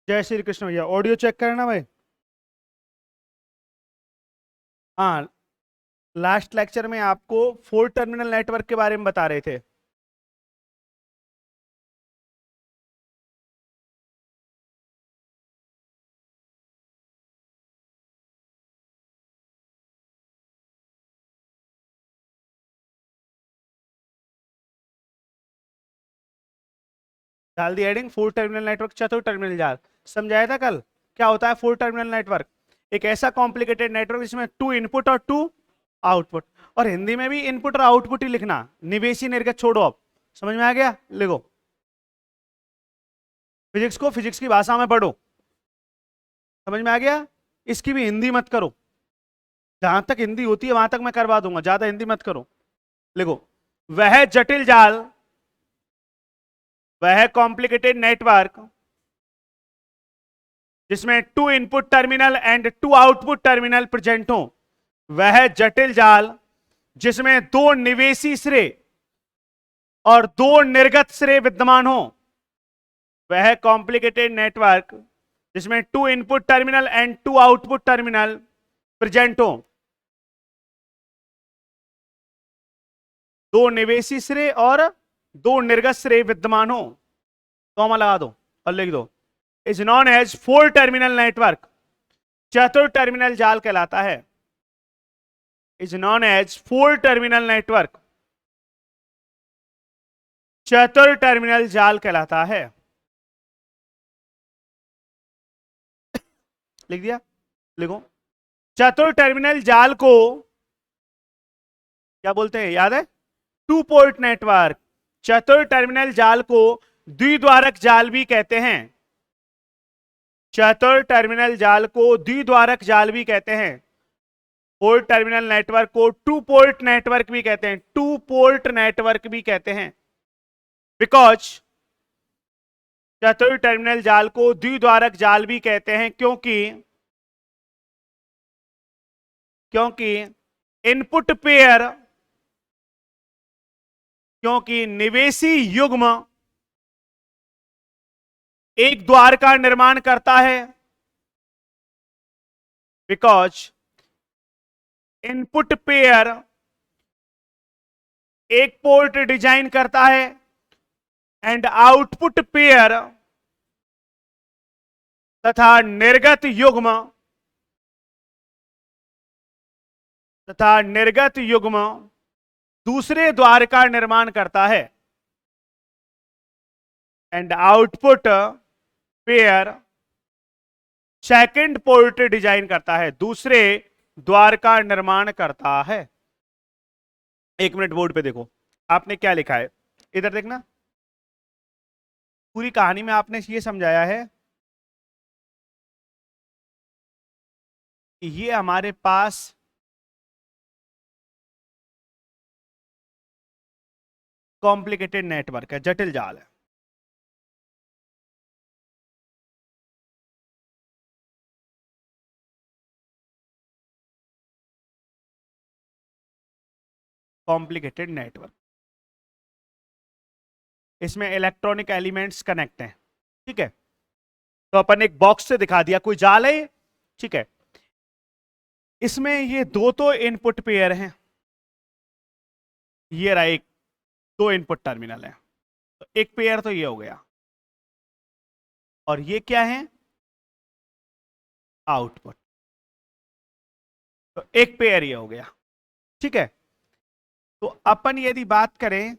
जय श्री कृष्ण भैया। Audio check करना भाई। हाँ, लास्ट लेक्चर में आपको 4 टर्मिनल नेटवर्क के बारे में बता रहे थे। डाल दी हेडिंग 4 टर्मिनल नेटवर्क, चतुर्थ टर्मिनल जाल। समझाया था कल क्या होता है 4 टर्मिनल नेटवर्क। एक ऐसा कॉम्प्लिकेटेड नेटवर्क जिसमें 2 इनपुट और 2 आउटपुट। और हिंदी में भी इनपुट और आउटपुट ही लिखना, निवेशी निर्गत छोड़ो। अब समझ में आ गया? लिखो, फिजिक्स को फिजिक्स की भाषा में पढ़ो। समझ में आ गया? इसकी भी हिंदी मत करो, जहां तक हिंदी होती है वहां तक मैं करवा दूंगा, ज्यादा हिंदी मत करो। लिखो, वह जटिल जाल, वह कॉम्प्लिकेटेड नेटवर्क जिसमें 2 input terminal and 2 output terminal present हो, वह जटिल जाल जिसमें 2 निवेशी सिरे और 2 निर्गत सिरे विद्यमान हो, वह कॉम्प्लिकेटेड नेटवर्क जिसमें 2 input terminal and 2 output terminal present हो, 2 निवेशी सिरे और 2 निर्गत सिरे विद्यमान हो। कॉमा लगा दो और लिख दो, is known as 4 terminal network, चतुर्थ टर्मिनल जाल कहलाता है। Is known as 4 terminal network, चतुर्थ टर्मिनल जाल कहलाता है। लिख दिया? लिखो, चतुर्थ टर्मिनल जाल को क्या बोलते हैं, याद है? 2 पोर्ट नेटवर्क। चतुर्थ टर्मिनल जाल को द्विद्वारक जाल भी कहते हैं। चतुर्थ टर्मिनल जाल को द्विद्वारक जाल भी कहते हैं। 4 टर्मिनल नेटवर्क को 2 पोर्ट नेटवर्क भी कहते हैं, 2 पोर्ट नेटवर्क भी कहते हैं। बिकॉज चतुर्थ टर्मिनल जाल को द्विद्वारक जाल भी कहते हैं क्योंकि क्योंकि इनपुट पेयर, क्योंकि निवेशी युग्म एक द्वार का निर्माण करता है। बिकॉज इनपुट पेयर एक पोर्ट डिजाइन करता है एंड आउटपुट पेयर तथा निर्गत युग्म दूसरे द्वार का निर्माण करता है। And output pair second port design करता है, दूसरे द्वार का निर्माण करता है। 1 मिनट बोर्ड पे देखो, आपने क्या लिखा है, इधर देखना। पूरी कहानी में आपने ये समझाया है कि ये हमारे पास कॉम्प्लिकेटेड नेटवर्क है, जटिल जाल है। कॉम्प्लिकेटेड नेटवर्क, इसमें इलेक्ट्रॉनिक एलिमेंट्स कनेक्ट हैं। ठीक है, तो अपन एक बॉक्स से दिखा दिया कोई जाल है। ठीक है, इसमें ये दो तो इनपुट पेयर हैं, ये रहा एक, 2 इनपुट टर्मिनल है, तो एक पेयर तो ये हो गया। और ये क्या है? आउटपुट, तो एक पेयर ये हो गया। ठीक है, तो अपन यदि बात करें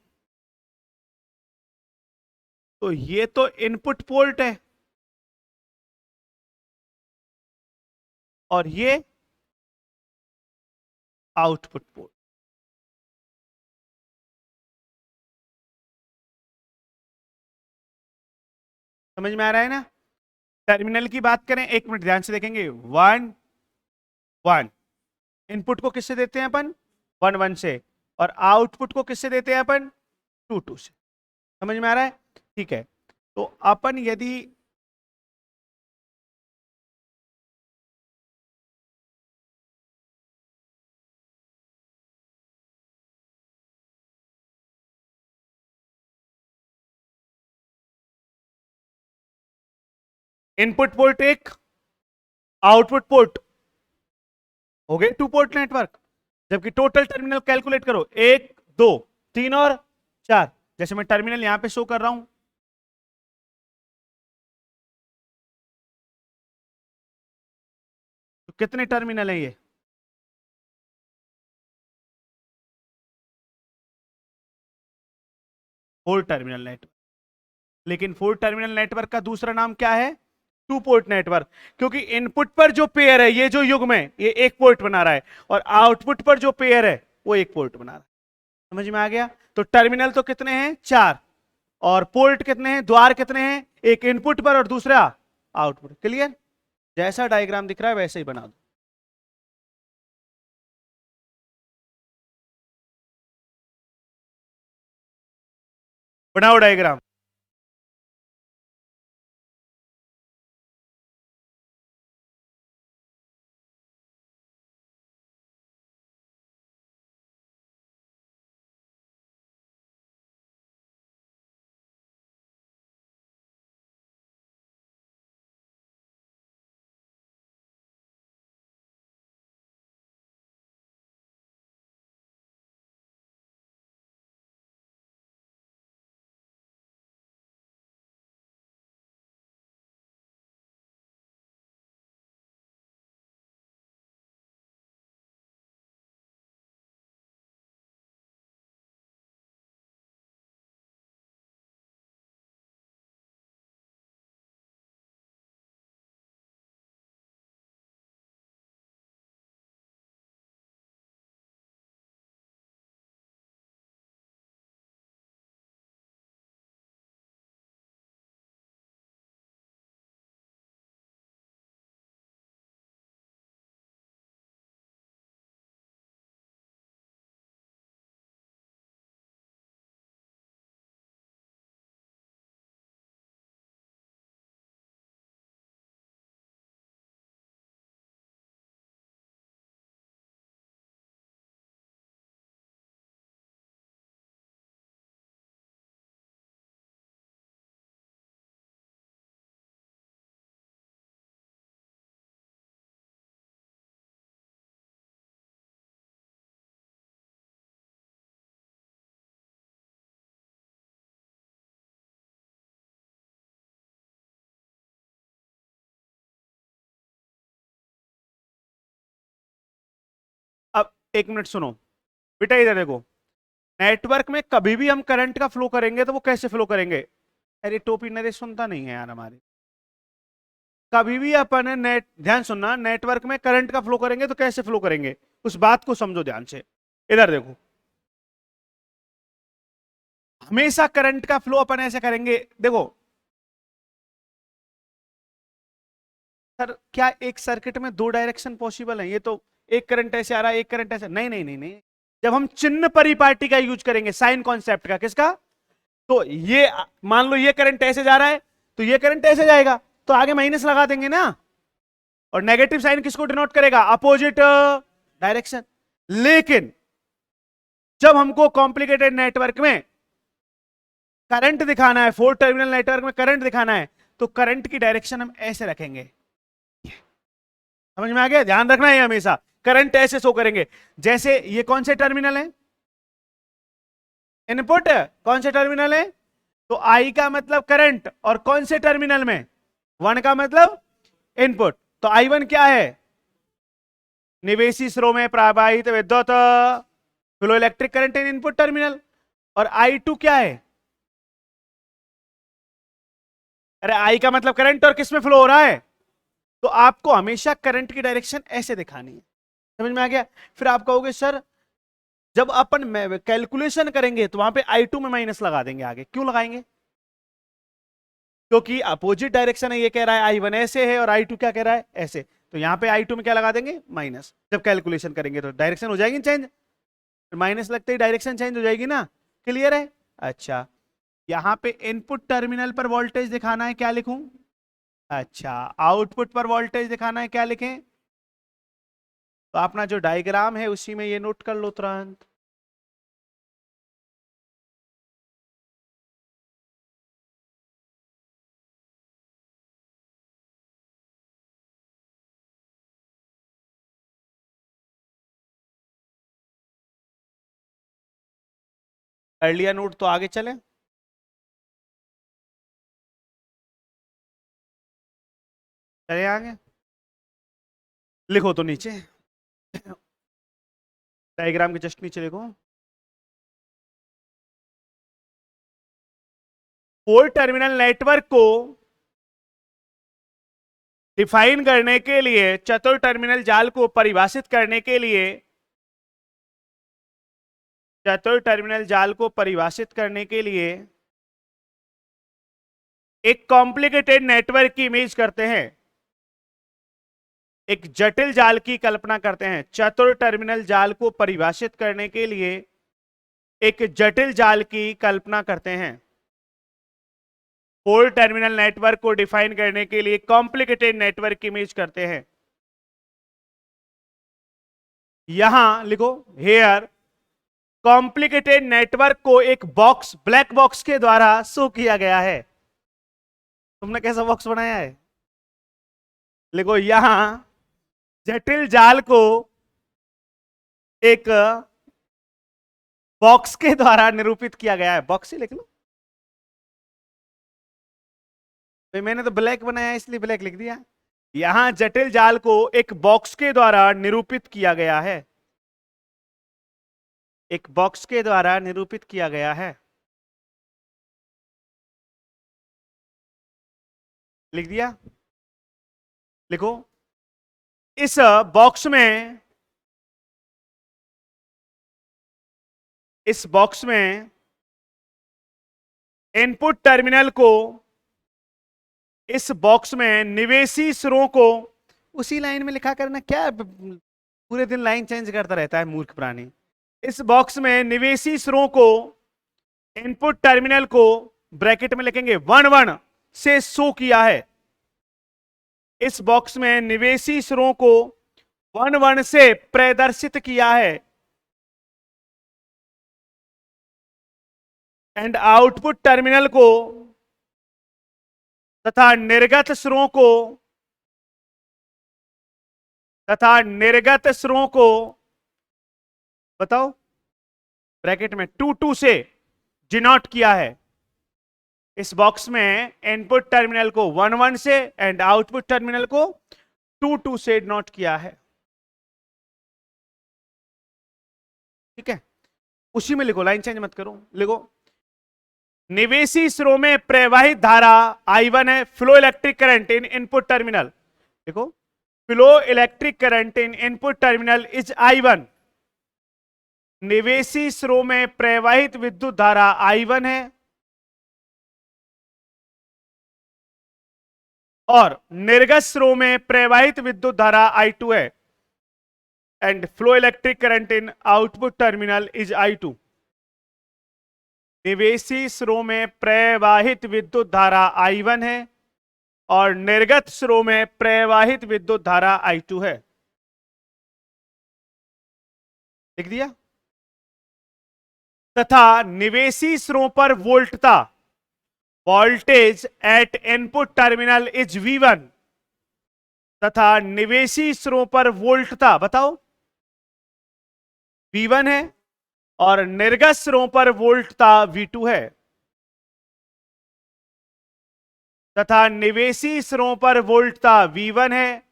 तो ये तो इनपुट पोर्ट है और ये आउटपुट पोर्ट। समझ में आ रहा है ना? टर्मिनल की बात करें, 1 मिनट ध्यान से देखेंगे। 1 1 इनपुट को किससे देते हैं अपन? 1 1 से। और आउटपुट को किससे देते हैं अपन? 2 2 से। समझ में आ रहा है? ठीक है, तो अपन यदि इनपुट पोर्ट एक, आउटपुट पोर्ट, हो गए 2 पोर्ट नेटवर्क। जबकि टोटल टर्मिनल कैलकुलेट करो, 1 2 3 और 4। जैसे मैं टर्मिनल यहां पे शो कर रहा हूं, तो कितने टर्मिनल है ये? 4 टर्मिनल नेटवर्क। लेकिन 4 टर्मिनल नेटवर्क का दूसरा नाम क्या है? 2 पोर्ट नेटवर्क। क्योंकि इनपुट पर जो पेयर है, ये जो युग्म है, ये 1 पोर्ट बना रहा है, और आउटपुट पर जो पेयर है वो 1 पोर्ट बना रहा है। समझ में आ गया? तो टर्मिनल तो कितने हैं? 4। और पोर्ट कितने हैं, द्वार कितने हैं? एक इनपुट पर और दूसरा आउटपुट। क्लियर? जैसा डायग्राम दिख रहा है वैसे ही बना दो। बनाओ डायग्राम। अब 1 मिनट सुनो बेटा, इधर देखो। नेटवर्क में कभी भी हम करंट का फ्लो करेंगे तो वो कैसे फ्लो करेंगे? अरे टोपी नरेश सुनता नहीं है यार हमारे। कभी भी अपन नेट, ध्यान सुनना, नेटवर्क में करंट का फ्लो करेंगे तो कैसे फ्लो करेंगे, उस बात को समझो ध्यान से। इधर देखो, हमेशा करंट का फ्लो अपन ऐसे करेंगे। देखो सर, क्या एक सर्किट में 2 डायरेक्शन पॉसिबल है? ये तो एक करंट ऐसे आ रहा है, एक करंट ऐसे, नहीं नहीं नहीं नहीं। जब हम चिन्ह परिपाटी का यूज करेंगे, साइन कॉन्सेप्ट का, किसका? तो ये मान लो ये करंट ऐसे जा रहा है, तो ये करंट ऐसे जाएगा, तो आगे माइनस लगा देंगे ना। और नेगेटिव साइन किसको डिनोट करेगा? Opposite direction. लेकिन जब हमको कॉम्प्लिकेटेड नेटवर्क में करंट दिखाना है, 4 टर्मिनल नेटवर्क में करंट दिखाना है, तो करंट की डायरेक्शन हम ऐसे रखेंगे। समझ में आ गया? ध्यान रखना है हमेशा करंट ऐसे शो करेंगे। जैसे ये कौन से टर्मिनल है? इनपुट। कौन से टर्मिनल है? तो आई का मतलब करंट, और कौन से टर्मिनल में? 1 का मतलब इनपुट। तो I1 क्या है? निवेशी स्रोत में प्रवाहित विद्युत flow electric current in input terminal. और I2 क्या है? अरे आई का मतलब करंट, और किस में फ्लो हो रहा है? तो आपको हमेशा करंट की डायरेक्शन ऐसे दिखानी है। समझ में आ गया? फिर आप कहोगे सर, जब अपन कैलकुलेशन करेंगे तो वहां पे I2 में माइनस लगा देंगे। आगे क्यों लगाएंगे? क्योंकि अपोजिट डायरेक्शन है, ये कह रहा है I1 ऐसे है और I2 क्या कह रहा है? ऐसे। तो यहां पे I2 में क्या लगा देंगे? माइनस। जब कैलकुलेशन करेंगे तो डायरेक्शन हो जाएगी चेंज, माइनस लगते ही डायरेक्शन चेंज हो जाएगी ना। क्लियर है? अच्छा, यहां पे इनपुट टर्मिनल पर वोल्टेज दिखाना है, क्या लिखूं? अच्छा, आउटपुट पर वोल्टेज दिखाना है, क्या लिखें? तो अपना जो डायग्राम है उसी में ये नोट कर लो तुरंत। कर लिया नोट तो आगे चले। चले आगे, लिखो तो नीचे, डायग्राम के जस्ट नीचे लिखो। 4 टर्मिनल नेटवर्क को डिफाइन करने के लिए, चतुर टर्मिनल जाल को परिभाषित करने के लिए, चतुर टर्मिनल जाल को परिभाषित करने के लिए एक कॉम्प्लिकेटेड नेटवर्क की इमेज करते हैं, एक जटिल जाल की कल्पना करते हैं। चतुर टर्मिनल जाल को परिभाषित करने के लिए एक जटिल जाल की कल्पना करते हैं। 4 टर्मिनल नेटवर्क को डिफाइन करने के लिए कॉम्प्लिकेटेड नेटवर्क की इमेज करते हैं। यहां लिखो, हेयर कॉम्प्लिकेटेड नेटवर्क को एक बॉक्स, ब्लैक बॉक्स के द्वारा शो किया गया है। तुमने कैसा बॉक्स बनाया है? लिखो, यहां जटिल जाल को एक बॉक्स के द्वारा निरूपित किया गया है। बॉक्स ही लिख लो, तो मैंने तो ब्लैक बनाया इसलिए ब्लैक लिख दिया। यहां जटिल जाल को एक बॉक्स के द्वारा निरूपित किया गया है, एक बॉक्स के द्वारा निरूपित किया गया है। लिख दिया? लिखो, इस बॉक्स में, इस बॉक्स में इनपुट टर्मिनल को, इस बॉक्स में निवेशी सिरों को, उसी लाइन में लिखा करना, क्या पूरे दिन लाइन चेंज करता रहता है मूर्ख प्राणी। इस बॉक्स में निवेशी सिरों को, इनपुट टर्मिनल को ब्रैकेट में लिखेंगे 1 1 से शो किया है। इस बॉक्स में निवेशी सिरों को 1 1 से प्रदर्शित किया है एंड आउटपुट टर्मिनल को तथा निर्गत सिरों को, तथा निर्गत सिरों को, बताओ, ब्रैकेट में 2 2 से डिनोट किया है। इस बॉक्स में इनपुट टर्मिनल को 1 1 से एंड आउटपुट टर्मिनल को 2 2 से डिनोट किया है। ठीक है, उसी में लिखो, लाइन चेंज मत करो। लिखो, निवेशी सिरों में प्रवाहित धारा I1 है, flow electric current in input terminal. देखो, flow electric current in input terminal is I1। निवेशी सिरों में प्रवाहित विद्युत धारा I1 है और निर्गत सिरों में प्रवाहित विद्युत धारा I2 है and flow electric current in output terminal is I2। निवेशी सिरों में प्रवाहित विद्युत धारा I1 है और निर्गत सिरों में प्रवाहित विद्युत धारा I2 है। लिख दिया? तथा निवेशी सिरों पर वोल्टता, voltage at input terminal is V1। तथा निवेशी सिरों पर वोल्टता, बताओ, V1 है और निर्गत सिरों पर वोल्टता V2 है। तथा निवेशी सिरों पर वोल्टता V1 है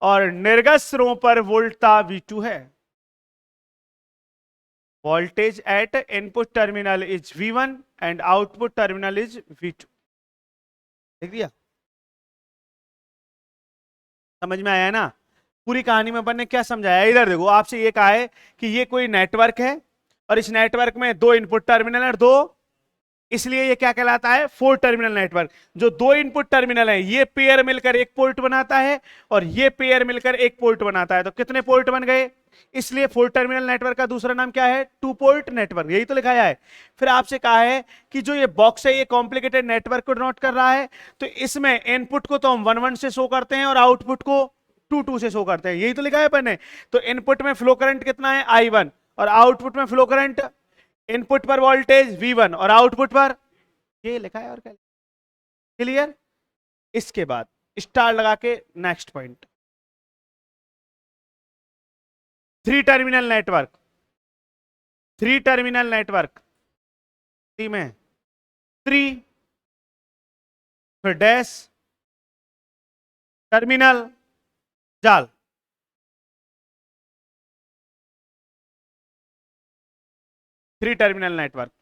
और निर्गत सिरों पर वोल्टता V2 है। Voltage at input terminal is V1 and output terminal is V2। देख दिया? समझ में आया ना? पूरी कहानी में अपन ने क्या समझाया, इधर देखो, आपसे ये कहा है कि ये कोई नेटवर्क है और इस नेटवर्क में 2 इनपुट टर्मिनल और 2, इसलिए ये क्या कहलाता है, 4 टर्मिनल नेटवर्क। जो 2 इनपुट टर्मिनल है, ये पेयर मिलकर एक पोर्ट बनाता है और ये पेयर मिलकर एक पोर्ट बनाता है। तो कितने पोर्ट बन गए? इसलिए 4 टर्मिनल नेटवर्क का दूसरा नाम क्या है? 2 पोर्ट नेटवर्क। यही तो लिखाया है। फिर आपसे कहा है कि जो ये बॉक्स है, ये कॉम्प्लिकेटेड नेटवर्क को डिनोट कर रहा है, तो इसमें इनपुट को तो हम 1 1 से शो करते हैं और आउटपुट को 2 2 से शो करते हैं। यही तो लिखा है अपन ने। तो इनपुट में फ्लो करंट कितना है? I1 और आउटपुट में फ्लो करंट, इनपुट पर वोल्टेज V1 और आउटपुट पर, ये लिखा है। और क्या? क्लियर? इसके बाद स्टार लगा के next point, 3 terminal network. 3 terminal network C में 3, फिर डैश, टर्मिनल, जाल। Three terminal network.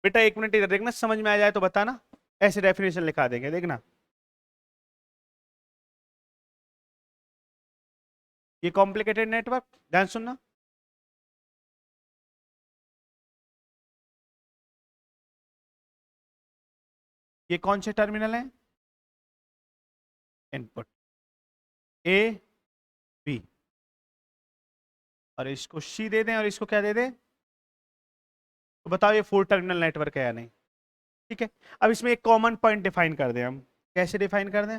बेटा 1 मिनट इधर देखना, समझ में आ जाए तो बताना, ऐसे डेफिनेशन लिखा देंगे, देखना। ये कॉम्प्लिकेटेड नेटवर्क, ध्यान सुनना। ये कौन से टर्मिनल हैं? इनपुट ए बी, और इसको सी दे दें और इसको क्या दे दें, तो बताओ ये 4 टर्मिनल नेटवर्क है या नहीं? ठीक है, अब इसमें एक कॉमन पॉइंट डिफाइन कर दें हम। कैसे डिफाइन कर दें?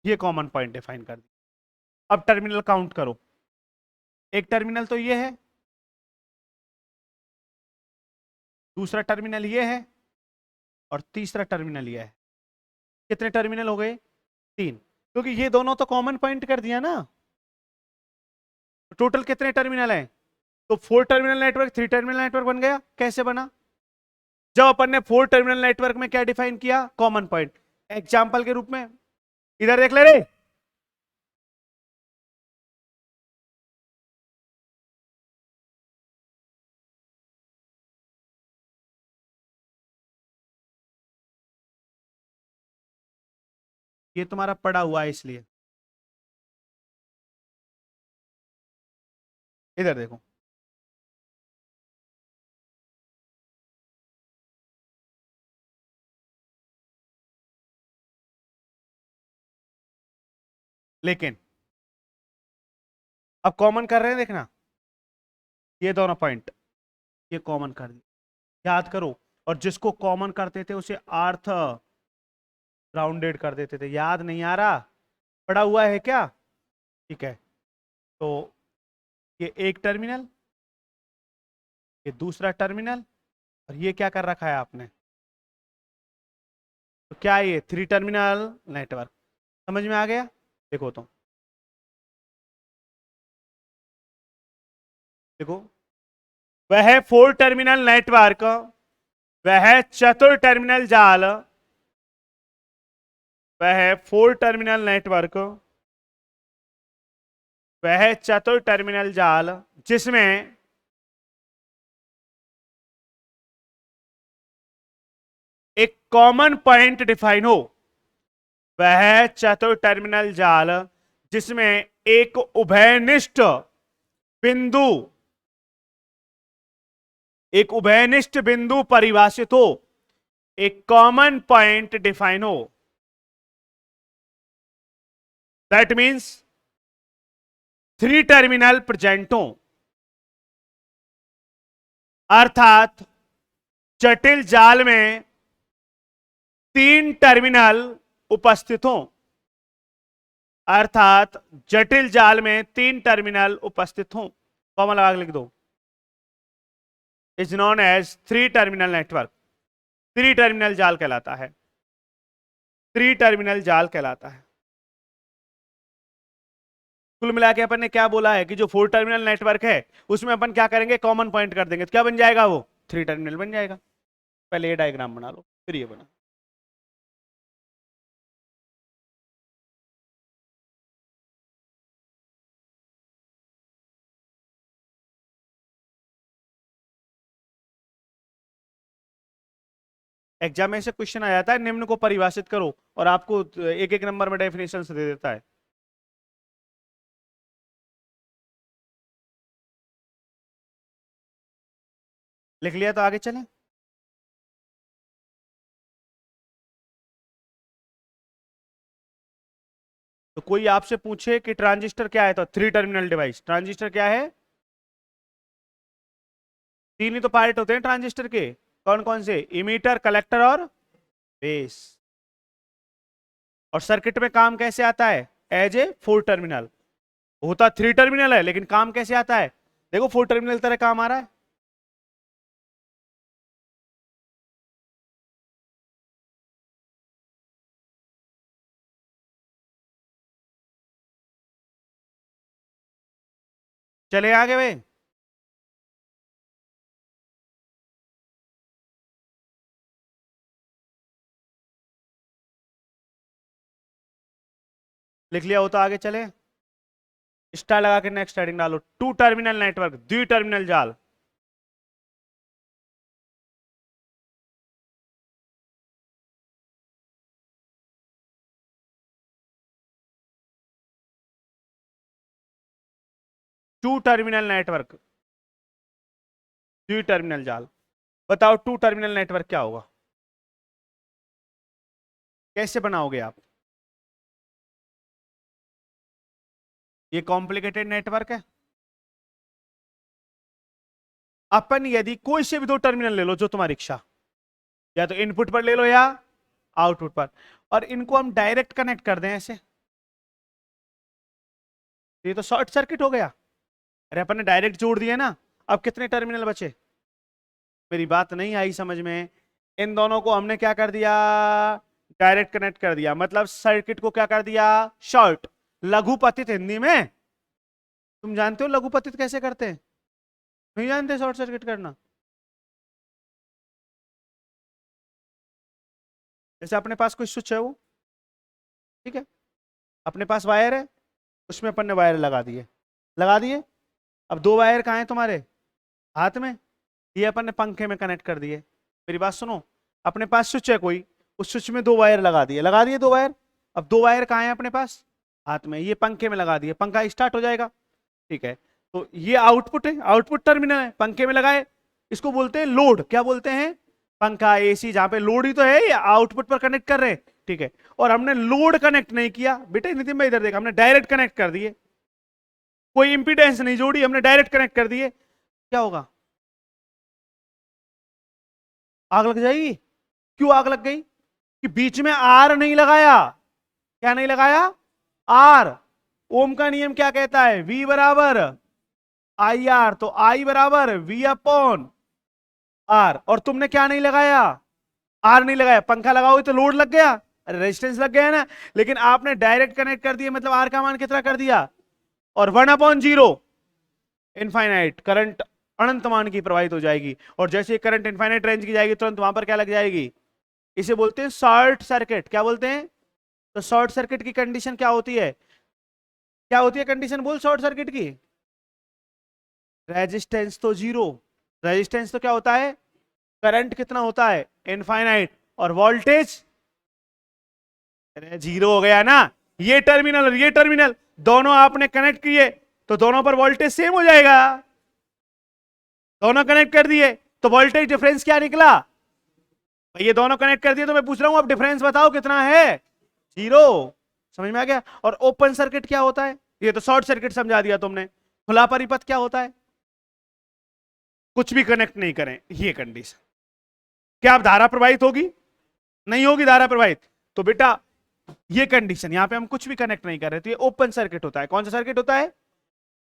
ये कॉमन पॉइंट डिफाइन कर दिया। अब टर्मिनल काउंट करो। एक टर्मिनल तो ये है, दूसरा टर्मिनल ये है, और तीसरा टर्मिनल ये है। कितने टर्मिनल हो गए? 3, क्योंकि ये दोनों तो कॉमन पॉइंट कर दिया ना। टोटल कितने टर्मिनल हैं? तो 4 टर्मिनल नेटवर्क 3 टर्मिनल नेटवर्क बन गया। कैसे बना? जब अपन ने 4 टर्मिनल नेटवर्क में क्या डिफाइन किया? Common point. एग्जाम्पल के रूप में इधर देख ले रे, ये तुम्हारा पड़ा हुआ है इसलिए। इधर देखो, लेकिन अब कॉमन कर रहे हैं, देखना, ये दोनों पॉइंट ये कॉमन कर दिए। याद करो, और जिसको कॉमन करते थे उसे अर्थ राउंडेड कर देते थे। याद नहीं आ रहा? पड़ा हुआ है क्या? ठीक है, तो ये एक टर्मिनल, ये दूसरा टर्मिनल, और ये क्या कर रखा है आपने? तो क्या है ये? 3 टर्मिनल नेटवर्क। समझ में आ गया? देखो तो, देखो, वह 4 टर्मिनल नेटवर्क, वह चतुर टर्मिनल जाल, वह 4 टर्मिनल नेटवर्क, वह चतुर टर्मिनल जाल जिसमें एक कॉमन पॉइंट डिफाइन हो। वह चतुर टर्मिनल जाल जिसमें एक उभयनिष्ठ बिंदु, एक उभयनिष्ठ बिंदु परिभाषित हो, एक कॉमन पॉइंट डिफाइन हो। दैट मीन्स 3 टर्मिनल प्रेजेंट हो, अर्थात जटिल जाल में 3 टर्मिनल उपस्थित हो, अर्थात जटिल जाल में 3 टर्मिनल उपस्थित हो। कॉमन लगा लिख दो, is known as 3 terminal network. 3 terminal जाल कहलाता है, 3 टर्मिनल जाल कहलाता है। कुल मिला के अपन ने क्या बोला है कि जो 4 टर्मिनल नेटवर्क है उसमें अपन क्या करेंगे? कॉमन पॉइंट कर देंगे, तो क्या बन जाएगा? वो 3 टर्मिनल बन जाएगा। पहले ये डायग्राम बना लो, फिर ये बना। एग्जाम में से क्वेश्चन आ जाता है, निम्न को परिभाषित करो, और आपको एक एक नंबर में डेफिनेशन दे देता है। लिख लिया तो आगे चलें। तो कोई आपसे पूछे कि ट्रांजिस्टर क्या है, तो 3 टर्मिनल डिवाइस। ट्रांजिस्टर क्या है? 3 ही तो पार्ट होते हैं ट्रांजिस्टर के। कौन कौन से? इमीटर, कलेक्टर और बेस। और सर्किट में काम कैसे आता है? As a 4 terminal. होता 3 टर्मिनल है, लेकिन काम कैसे आता है? देखो 4 टर्मिनल तरह काम आ रहा है। चले आगे भाई। लिख लिया हो तो आगे चले। स्टार लगा के नेक्स्ट हेडिंग डालो, टू टर्मिनल नेटवर्क, द्वि टर्मिनल जाल। टू टर्मिनल नेटवर्क, द्वि टर्मिनल जाल। बताओ टू टर्मिनल नेटवर्क क्या होगा, कैसे बनाओगे आप? ये कॉम्प्लिकेटेड नेटवर्क है। अपन यदि कोई से भी दो टर्मिनल ले लो जो तुम्हारी इच्छा, या तो इनपुट पर ले लो या आउटपुट पर, और इनको हम डायरेक्ट कनेक्ट कर दें ऐसे, ये तो शॉर्ट सर्किट हो गया। अरे अपन ने डायरेक्ट जोड़ दिया ना, अब कितने टर्मिनल बचे? मेरी बात नहीं आई समझ में? इन दोनों को हमने क्या कर दिया, डायरेक्ट कनेक्ट कर दिया, मतलब सर्किट को क्या कर दिया, शॉर्ट। लघुपतित हिंदी में, तुम जानते हो लघुपतित कैसे करते हैं? नहीं जानते शॉर्ट सर्किट करना? जैसे अपने पास कोई स्विच है वो, ठीक है, अपने पास वायर है, उसमें अपन ने वायर लगा दिए। अब दो वायर कहाँ हैं तुम्हारे हाथ में, ये अपन ने पंखे में कनेक्ट कर दिए। मेरी बात सुनो, अपने पास स्विच है कोई, उस स्विच में दो वायर लगा दिए दो वायर। अब दो वायर कहाँ हैं अपने पास, हाथ में, ये पंखे में लगा दिए, पंखा स्टार्ट हो जाएगा, ठीक है। तो ये आउटपुट है, आउटपुट टर्मिनल है, पंखे में लगाए, इसको बोलते हैं लोड। क्या बोलते हैं? पंखा एसी, जहां पे लोड ही तो है, ये आउटपुट पर कनेक्ट कर रहे हैं, ठीक है। और हमने लोड कनेक्ट नहीं किया बेटे, नितिन भाई इधर देखा, हमने डायरेक्ट कनेक्ट कर दिए, कोई इंपीडेंस नहीं जोड़ी, हमने डायरेक्ट कनेक्ट कर दिए। क्या होगा? आग लग जाएगी। क्यों आग लग गई? कि बीच में आर नहीं लगाया। क्या नहीं लगाया? आर। ओम का नियम क्या कहता है? वी बराबर आई आर, तो आई बराबर वी अपॉन आर। और तुमने क्या नहीं लगाया? आर नहीं लगाया। पंखा लगाओगे तो लोड लग गया, रेजिस्टेंस लग गया है ना। लेकिन आपने डायरेक्ट कनेक्ट कर दिया, मतलब आर का मान कितना कर दिया, और 1/0, इनफाइनाइट करंट, अनंत मान की प्रवाहित हो जाएगी। और जैसे करंट इनफाइनाइट रेंज की जाएगी, तुरंत वहां पर क्या लग जाएगी? इसे बोलते हैं शॉर्ट सर्किट। क्या बोलते हैं? तो शॉर्ट सर्किट की कंडीशन क्या होती है? क्या होती है कंडीशन, बोल शॉर्ट सर्किट की? रेजिस्टेंस तो जीरो। रेजिस्टेंस तो क्या होता है? करंट कितना होता है? इनफाइनाइट। और वोल्टेज जीरो हो गया ना। ये टर्मिनल और ये टर्मिनल दोनों आपने कनेक्ट किए, तो दोनों पर वोल्टेज सेम हो जाएगा। दोनों कनेक्ट कर दिए तो वोल्टेज डिफरेंस क्या निकला? ये दोनों कनेक्ट कर दिए, तो मैं पूछ रहा हूं अब डिफरेंस बताओ कितना है? जीरो। समझ में आ गया? और ओपन सर्किट क्या होता है? ये तो शॉर्ट सर्किट समझा दिया तुमने। खुला परिपथ क्या होता है? कुछ भी कनेक्ट नहीं करें, ये कंडीशन। क्या अब धारा प्रवाहित होगी? नहीं होगी धारा प्रवाहित। तो बेटा ये कंडीशन, यहां पे हम कुछ भी कनेक्ट नहीं कर रहे, तो ये ओपन सर्किट होता है। कौन सा सर्किट होता है?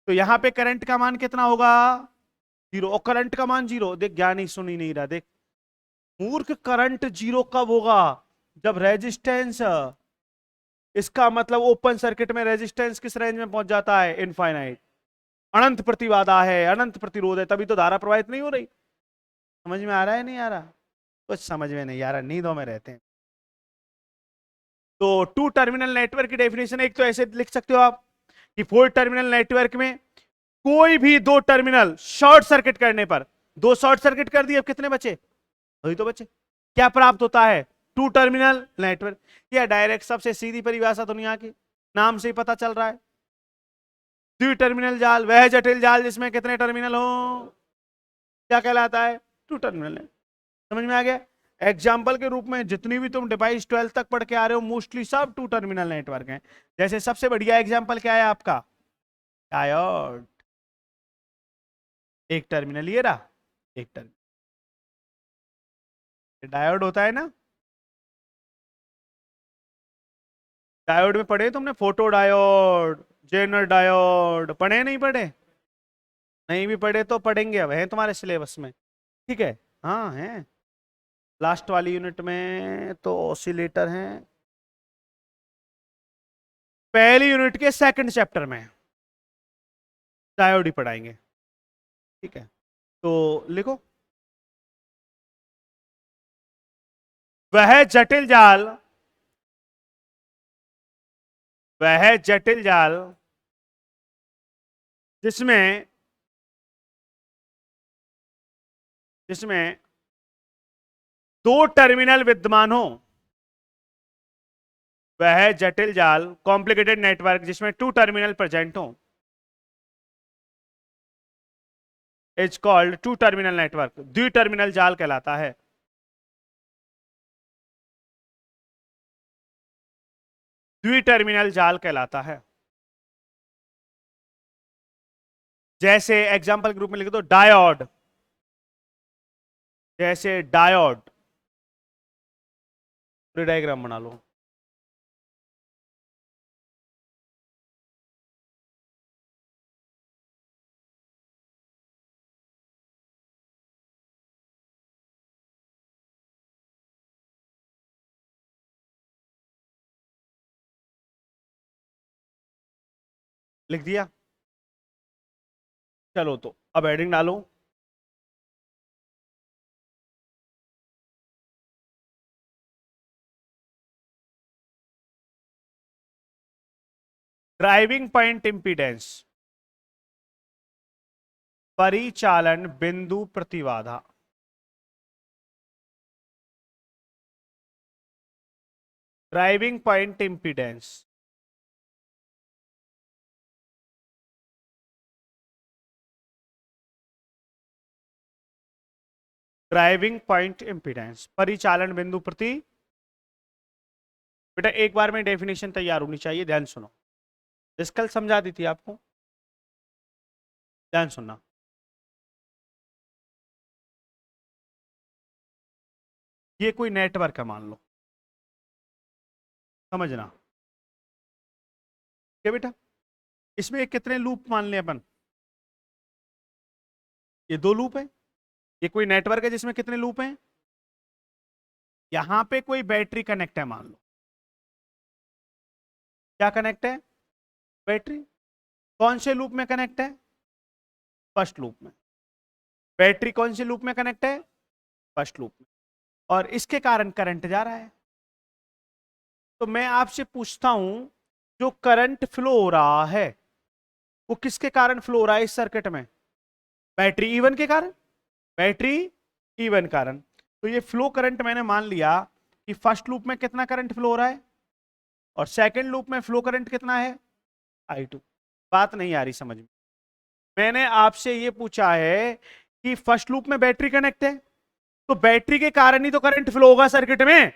तो यहां पे करंट का मान कितना होगा? जीरो। और करंट का मान जीरो, देख ज्ञानी सुन ही नहीं रहा, देख मूर्ख, करंट जीरो कब होगा? जब रेजिस्टेंस, इसका मतलब ओपन सर्किट में रेजिस्टेंस किस रेंज में पहुंच जाता है? इनफाइनाइट। अनंत प्रतिबाधा है, अनंत प्रतिरोध है, तभी तो धारा प्रवाहित नहीं हो रही। समझ में आ रहा है नहीं आ रहा? कुछ समझ में नहीं आ रहा, नींदों में रहते हैं। तो टू टर्मिनल नेटवर्क की डेफिनेशन एक तो ऐसे लिख सकते हो आप कि फोर टर्मिनल नेटवर्क में कोई भी दो टर्मिनल शॉर्ट सर्किट करने पर, दो शॉर्ट सर्किट कर दिए, अब कितने बचे? वही तो बचे। क्या प्राप्त होता है? Two terminal network. या डायरेक्ट सबसे सीधी परिभाषा दुनिया की, नाम से ही पता चल रहा है, द्वि टर्मिनल जाल वह जटिल जाल जिसमें कितने टर्मिनल हो, क्या कहलाता है? टू टर्मिनल है। समझ में आ गया? एग्जाम्पल के रूप में जितनी भी तुम डिवाइस 12 तक पढ़ के आ रहे हो, मोस्टली सब टू टर्मिनल नेटवर्क हैं। जैसे सबसे बढ़िया एग्जाम्पल क्या है आपका? डायोड। एक टर्मिनल ये रहा, एक टर्मिनल, डायोड होता है ना। डायोड में पढ़े तुमने? फोटो डायोड, जेनर डायोड, पढ़े नहीं पढ़े? नहीं भी पढ़े तो पढ़ेंगे, अब है तुम्हारे सिलेबस में, ठीक है। हाँ है, लास्ट वाली यूनिट में तो ऑसिलेटर हैं, पहली यूनिट के सेकंड चैप्टर में। डायोड ही पढ़ाएंगे, ठीक है। तो लिखो, वह जटिल जाल, वह जटिल जाल जिसमें जिसमें दो टर्मिनल विद्यमान हो, वह जटिल जाल, कॉम्प्लिकेटेड नेटवर्क जिसमें टू टर्मिनल प्रेजेंट हो, is called two terminal network, द्विटर्मिनल जाल कहलाता है। द्विटर्मिनल जाल कहलाता है। जैसे एग्जांपल के रूप में लिख दो डायोड, जैसे डायोड, डायग्राम बना लो। लिख दिया, चलो तो अब हेडिंग डालो। ड्राइविंग पॉइंट इंपीडेंस, परिचालन बिंदु प्रतिबाधा। Driving point impedance, driving point impedance, परिचालन बिंदु प्रति। बेटा एक बार में डेफिनेशन तैयार होनी चाहिए, ध्यान सुनो। इस कल समझा दी थी आपको, ध्यान सुनना। ये कोई नेटवर्क है मान लो, समझना क्या बेटा। इसमें कितने लूप मान लें अपन, ये दो लूप है। ये कोई नेटवर्क है जिसमें कितने लूप हैं, यहां पे कोई बैटरी कनेक्ट है मान लो। क्या कनेक्ट है, बैटरी। कौन से लूप में कनेक्ट है, फर्स्ट लूप में। बैटरी कौन से लूप में कनेक्ट है, फर्स्ट लूप में। और इसके कारण करंट जा रहा है। तो मैं आपसे पूछता हूं, जो करंट फ्लो हो रहा है वो किसके कारण फ्लो हो रहा है इस सर्किट में, बैटरी E1 के कारण, बैटरी E1 कारण। तो ये फ्लो करंट मैंने मान लिया कि फर्स्ट लूप में कितना करंट फ्लो हो रहा है और सेकंड लूप में फ्लो करंट कितना है, I2। बात नहीं आ रही समझ में। मैंने आपसे ये पूछा है कि फर्स्ट लूप में बैटरी कनेक्ट है, तो बैटरी के कारण ही तो करंट फ्लो होगा सर्किट में।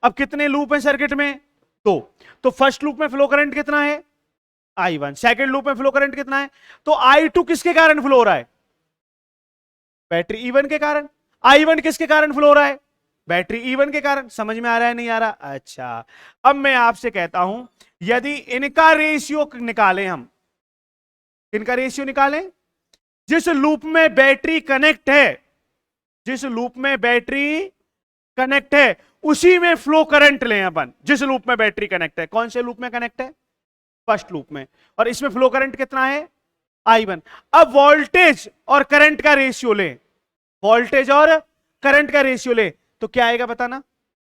अब कितने लूप है सर्किट में, दो। तो फर्स्ट लूप में फ्लो करंट कितना है, I1। सेकंड लूप में फ्लो करंट कितना है, तो I2 किसके कारण फ्लो हो रहा है, बैटरी E1 के कारण। I1 किसके कारण फ्लो हो रहा है, बैटरी E1 के कारण। समझ में आ रहा है नहीं आ रहा, अच्छा। अब मैं आपसे कहता हूं, यदि इनका रेशियो निकालें हम, इनका रेशियो निकालें, जिस लूप में बैटरी कनेक्ट है, जिस लूप में बैटरी कनेक्ट है उसी में फ्लो करंट लें अपन। जिस लूप में बैटरी कनेक्ट है, कौन से लूप में कनेक्ट है, फर्स्ट लूप में, और इसमें फ्लो करंट कितना है, I1। अब वोल्टेज और करंट का रेशियो लें, वोल्टेज और करंट का रेशियो ले, तो क्या आएगा बताना,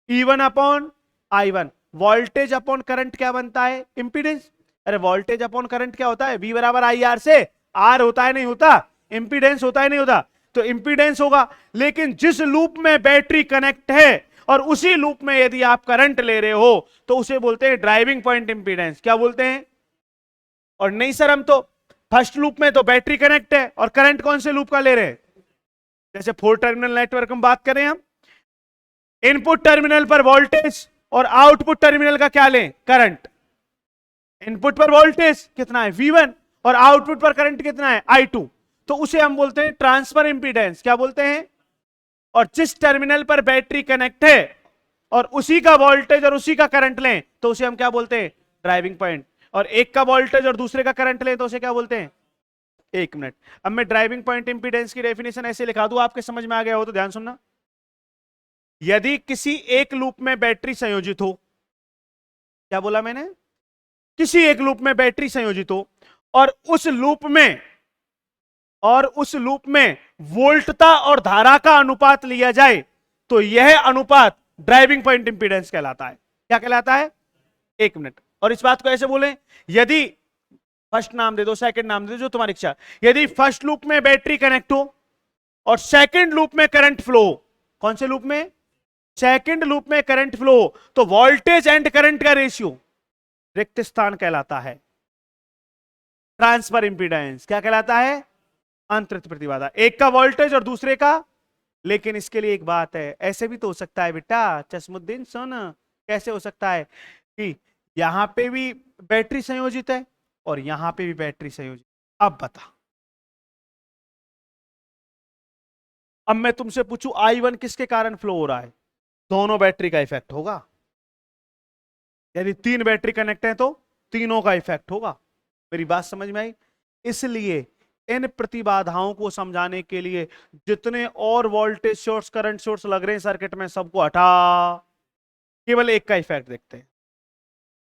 E1 upon I1। Voltage upon current क्या बनता है, इंपीडेंस। अरे वोल्टेज अपॉन करंट क्या होता है, V बराबर IR से, R होता है नहीं होता, इंपीडेंस होता है नहीं होता, तो इंपीडेंस होगा। लेकिन जिस लूप में बैटरी कनेक्ट है और उसी लूप में यदि आप करंट ले रहे हो तो उसे बोलते हैं ड्राइविंग पॉइंट इंपीडेंस। क्या बोलते हैं, और नहीं सर हम तो फर्स्ट लूप में तो बैटरी कनेक्ट है और करंट कौन से लूप का ले रहे हैं, जैसे 4 टर्मिनल नेटवर्क हम बात करें, हम इनपुट टर्मिनल पर वोल्टेज और आउटपुट टर्मिनल का क्या लें, करंट। इनपुट पर वोल्टेज कितना है, V1, और आउटपुट पर करंट कितना है, I2, तो उसे हम बोलते हैं ट्रांसफर इंपीडेंस। क्या बोलते हैं, और जिस टर्मिनल पर बैटरी कनेक्ट है और उसी का वोल्टेज और उसी का करंट लें तो उसे हम क्या बोलते हैं, ड्राइविंग पॉइंट। और एक का वोल्टेज और दूसरे का करंट लें तो उसे क्या बोलते हैं, एक मिनट। अब मैं ड्राइविंग पॉइंट इंपीडेंस की डेफिनेशन ऐसे लिखा दूं, आपके समझ में आ गया हो तो ध्यान सुनना। यदि किसी एक लूप में बैटरी संयोजित हो, क्या बोला मैंने, किसी एक लूप में बैटरी संयोजित हो और उस लूप में और उस लूप में वोल्टता और धारा का अनुपात लिया जाए तो यह अनुपात ड्राइविंग पॉइंट इंपीडेंस कहलाता है। क्या कहलाता है? एक मिनट, और इस बात को ऐसे बोले, यदि फर्स्ट नाम दे दो, सेकंड नाम दे दो, जो तुम्हारी इच्छा। यदि फर्स्ट लूप में बैटरी कनेक्ट हो और सेकंड लूप में करंट फ्लो, कौन से लूप में? सेकंड लूप में करंट फ्लो, तो वोल्टेज एंड करंट का रेशियो रिक्त स्थान कहलाता है। ट्रांसफर इंपीडेंस क्या कहलाता है? अंतरित प्रतिबाधा, एक का वोल्टेज और दूसरे का। लेकिन इसके लिए एक बात है, ऐसे भी तो हो सकता है बेटा, चश्मुद्दीन सुन, कैसे हो सकता है कि यहां पे भी बैटरी संयोजित है और यहां पे भी बैटरी संयोजित। अब बता, अब मैं तुमसे पूछूं I1 किसके कारण फ्लो हो रहा है? दोनों बैटरी का इफेक्ट होगा। यदि 3 बैटरी कनेक्ट है तो तीनों का इफेक्ट होगा। मेरी बात समझ में आई? इसलिए इन प्रतिबाधाओं को समझाने के लिए जितने और वोल्टेज सोर्स, करंट सोर्स लग रहे हैं सर्किट में, सबको हटा, केवल एक का इफेक्ट देखते हैं।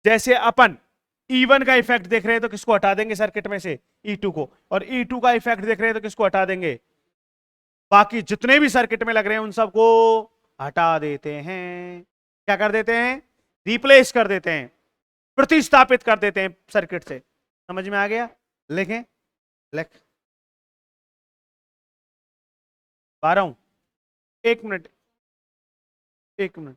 जैसे अपन E1 का इफेक्ट देख रहे हैं तो किसको हटा देंगे सर्किट में से? E2 को। और E2 का इफेक्ट देख रहे हैं तो किसको हटा देंगे? बाकी जितने भी सर्किट में लग रहे हैं उन सबको हटा देते हैं। क्या कर देते हैं? रिप्लेस कर देते हैं, प्रतिस्थापित कर देते हैं सर्किट से। समझ में आ गया? लिखें, लिख पा रहा हूं? एक मिनट, एक मिनट।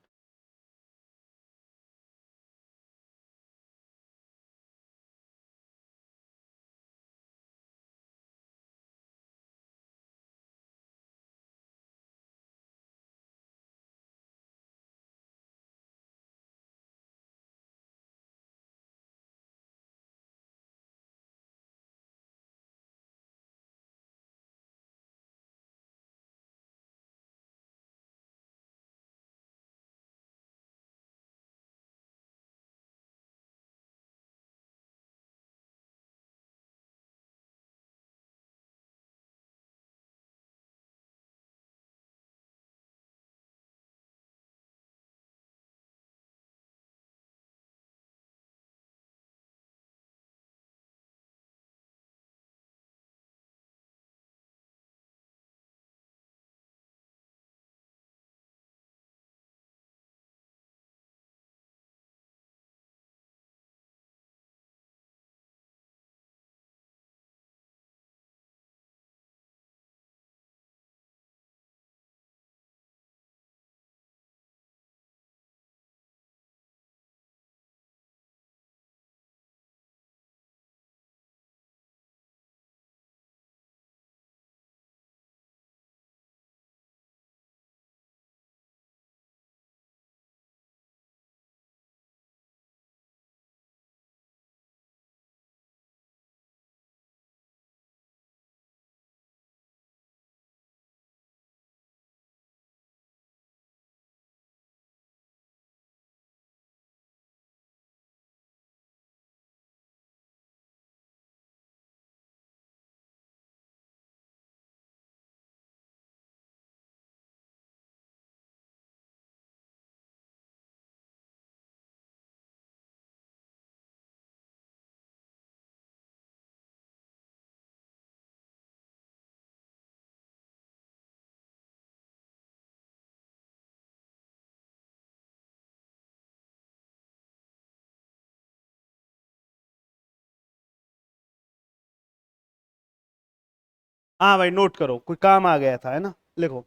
हाँ भाई, नोट करो, कोई काम आ गया था, है ना? लिखो,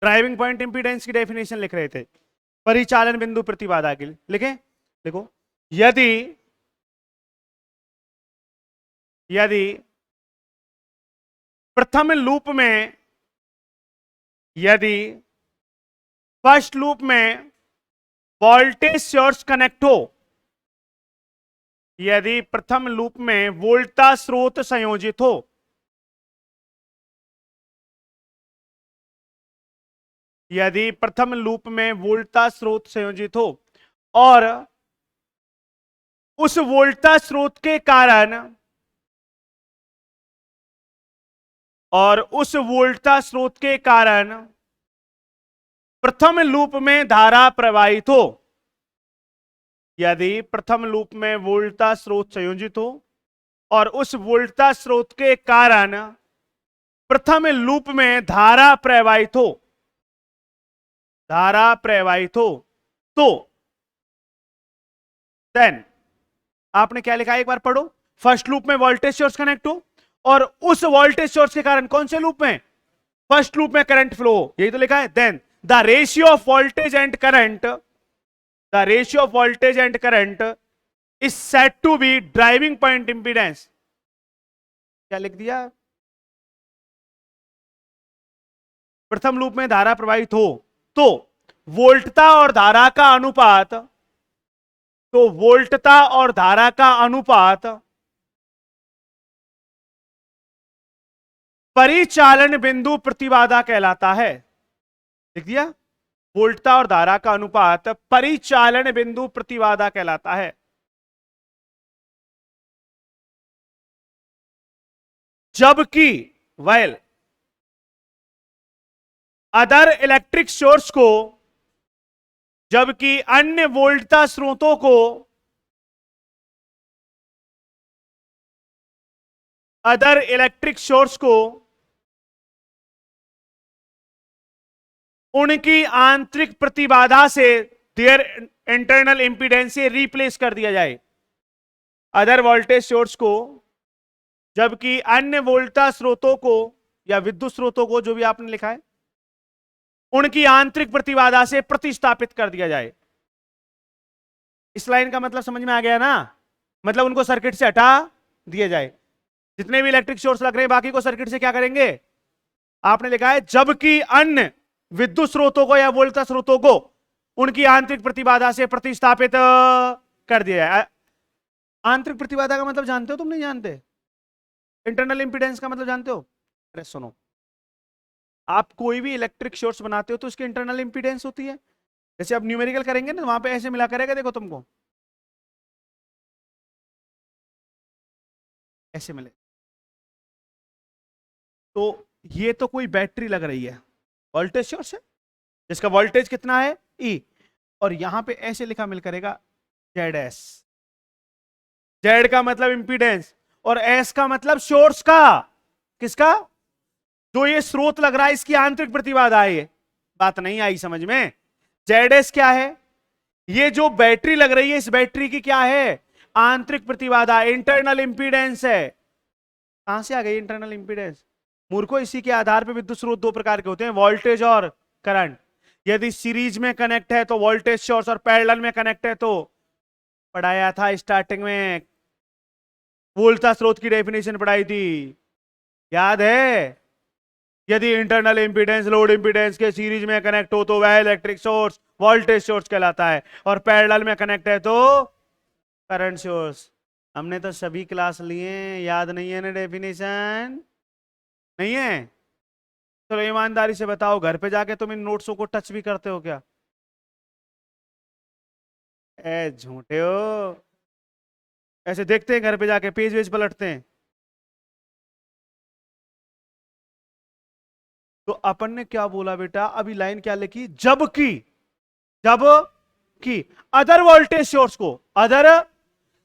ड्राइविंग पॉइंट इंपीडेंस की डेफिनेशन लिख रहे थे, परिचालन बिंदु प्रतिबाधा के लिए लिखे। देखो, यदि यदि प्रथम लूप में, यदि फर्स्ट लूप में वोल्टेज सोर्स कनेक्ट हो, यदि प्रथम लूप में वोल्टा स्रोत संयोजित हो, यदि प्रथम लूप में वोल्टा स्रोत संयोजित हो और उस वोल्टा स्रोत के कारण, और उस वोल्टा स्रोत के कारण प्रथम लूप में धारा प्रवाहित हो, यदि प्रथम लूप में वोल्टा स्रोत संयोजित हो और उस वोल्टा स्रोत के कारण प्रथम लूप में धारा प्रवाहित हो, धारा प्रवाहित हो, तो देन आपने क्या लिखा है, एक बार पढ़ो। फर्स्ट लूप में वोल्टेज सोर्स कनेक्ट हो और उस वोल्टेज सोर्स के कारण कौन से लूप में, फर्स्ट लूप में करंट फ्लो हो, यही तो लिखा है। Then the ratio of voltage and current, the ratio of voltage and current is set to be driving point impedance. क्या लिख दिया, प्रथम लूप में धारा प्रवाहित हो तो वोल्टता और धारा का अनुपात, तो वोल्टता और धारा का अनुपात परिचालन बिंदु प्रतिबाधा कहलाता है। लिख दिया, वोल्टता और धारा का अनुपात परिचालन बिंदु प्रतिबाधा कहलाता है। जबकि वाइल अदर इलेक्ट्रिक सोर्स को, जबकि अन्य वोल्टता स्रोतों को, अदर इलेक्ट्रिक सोर्स को उनकी आंतरिक प्रतिबाधा से, देयर इंटरनल इंपीडेंस से रिप्लेस कर दिया जाए। अदर वोल्टेज सोर्स को, जबकि अन्य वोल्टता स्रोतों को या विद्युत स्रोतों को, जो भी आपने लिखा है, उनकी आंतरिक प्रतिबाधा से प्रतिस्थापित कर दिया जाए। इस लाइन का मतलब समझ में आ गया ना, मतलब उनको सर्किट से हटा दिया जाए। जितने भी इलेक्ट्रिक सोर्स लग रहे हैं बाकी को सर्किट से क्या करेंगे, आपने लिखा है जबकि अन्य विद्युत स्रोतों को या वोल्टता स्रोतों को उनकी आंतरिक प्रतिबाधा से प्रतिस्थापित कर दिया जाए। आंतरिक प्रतिबाधा का मतलब जानते हो, तुम नहीं जानते? इंटरनल इंपीडेंस का मतलब जानते हो? अरे सुनो, आप कोई भी इलेक्ट्रिक सोर्स बनाते हो तो उसकी इंटरनल इंपीडेंस होती है। जैसे आप न्यूमेरिकल करेंगे ना, वहां पे ऐसे मिला करेगा, देखो तुमको ऐसे मिले। तो ये तो कोई बैटरी लग रही है, वोल्टेज सोर्स है जिसका वोल्टेज कितना है, ई, और यहां पे ऐसे लिखा मिल करेगा जेड एस। जेड का मतलब इंपीडेंस और एस का मतलब सोर्स का, किसका, जो ये स्रोत लग रहा है इसकी आंतरिक प्रतिबाधा है। ये बात नहीं आई समझ में? जेड एस क्या है, ये जो बैटरी लग रही है इस बैटरी की क्या है, आंतरिक प्रतिबाधा, इंटरनल इंपीडेंस है। कहां से आ गई इंटरनल इंपीडेंस मूर्खो? इसी के आधार पर विद्युत स्रोत दो प्रकार के होते हैं, वोल्टेज और करंट। यदि सीरीज में कनेक्ट है तो वोल्टेज सोर्स और पैरेलल में कनेक्ट है तो, पढ़ाया था स्टार्टिंग में, वोल्टता स्रोत की डेफिनेशन पढ़ाई थी, याद है? यदि इंटरनल इंपीडेंस लोड इंपीडेंस के सीरीज में कनेक्ट हो तो वह इलेक्ट्रिक सोर्स वोल्टेज सोर्स कहलाता है, और पैरेलल में कनेक्ट है तो करंट सोर्स। हमने तो सभी क्लास लिए, याद नहीं है ना डेफिनेशन? नहीं है? चलो ईमानदारी से बताओ, घर पे जाके तुम इन नोट्सों को टच भी करते हो क्या? ए झूठे हो, ऐसे देखते हैं घर पे जाके, पेज वेज पलटते हैं। तो अपन ने क्या बोला बेटा, अभी लाइन क्या लिखी, जबकि, जबकि अदर वोल्टेज सोर्स को, अदर,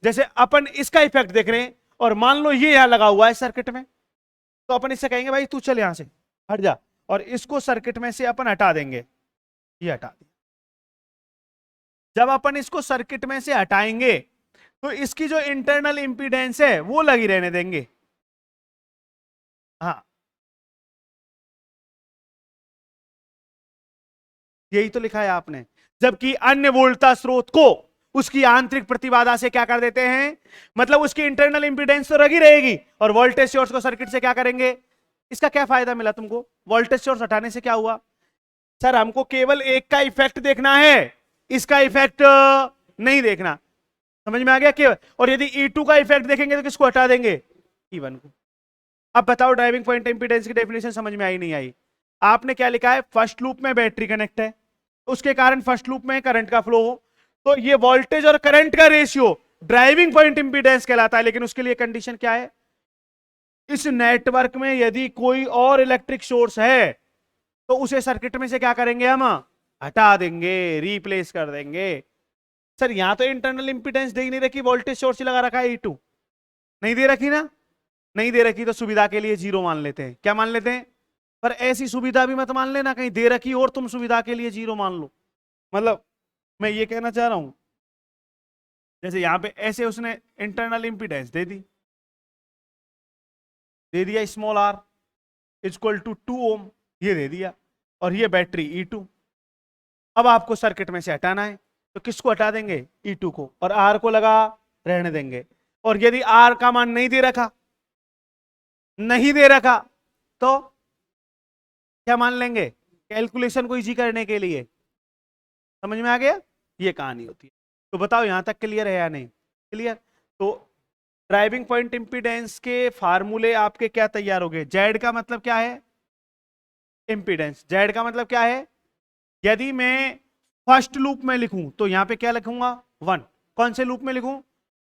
जैसे अपन इसका इफेक्ट देख रहे हैं और मान लो ये यहां लगा हुआ है सर्किट में, तो अपन इससे कहेंगे भाई तू चल यहां से हट जा, और इसको सर्किट में से अपन हटा देंगे, ये हटा दिया। जब अपन इसको सर्किट में से हटाएंगे तो इसकी जो इंटरनल इंपीडेंस है वो लगी रहने देंगे। हाँ, यही तो लिखा है आपने। जबकि अन्य वोल्टता स्रोत को उसकी आंतरिक प्रतिबाधा से क्या कर देते हैं, मतलब उसकी इंटरनल इंपीडेंस तो लगी रहेगी, और वोल्टेज सोर्स को सर्किट से क्या करेंगे। इसका क्या फायदा मिला तुमको, वोल्टेज सोर्स हटाने से क्या हुआ? सर हमको केवल एक का इफेक्ट देखना है, इसका इफेक्ट नहीं देखना, समझ में आ गया? केवल, और यदि E2 का इफेक्ट देखेंगे तो किसको हटा देंगे, E1 को। अब बताओ ड्राइविंग पॉइंट इंपीडेंस की डेफिनेशन समझ में आई नहीं आई? आपने क्या लिखा है, फर्स्ट लूप में बैटरी कनेक्ट है, उसके कारण फर्स्ट लूप में करंट का फ्लो हो, तो ये वोल्टेज और करंट का रेशियो ड्राइविंग पॉइंट इंपीडेंस कहलाता है। लेकिन उसके लिए कंडीशन क्या है, इस नेटवर्क में यदि कोई और इलेक्ट्रिक सोर्स है तो उसे सर्किट में से क्या करेंगे, हम हटा देंगे, रिप्लेस कर देंगे। सर यहां तो इंटरनल इंपीडेंस दे ही नहीं रखी, वोल्टेज सोर्स ही लगा रखा है E2, नहीं दे रखी ना, नहीं दे रखी तो सुविधा के लिए 0 मान लेते हैं। क्या मान लेते हैं? पर ऐसी सुविधा भी मत मान लेना कहीं दे रखी और तुम सुविधा के लिए 0 मान लो। मतलब मैं ये कहना चाह रहा हूं, जैसे यहां पे ऐसे उसने इंटरनल इंपीडेंस दे दिया स्मॉल r इक्वल टू 2 ओम, ये दे दिया, और ये बैटरी E2। अब आपको सर्किट में से हटाना है, तो किसको हटा देंगे? E2 को, और R को लगा रहने देंगे। और यदि R का मान नहीं दे रखा तो क्या मान लेंगे? कैलकुलेशन को इजी करने के लिए। समझ में आ गया? ये कहानी होती है। तो बताओ यहां तक क्लियर है या नहीं? क्लियर। तो ड्राइविंग पॉइंट इंपीडेंस के फार्मूले आपके क्या तैयार हो गए? जेड का मतलब क्या है? इंपीडेंस। जेड का मतलब क्या है? यदि मैं फर्स्ट लूप में लिखूं तो यहां पे क्या लिखूंगा? 1। कौन से लूप में लिखूं?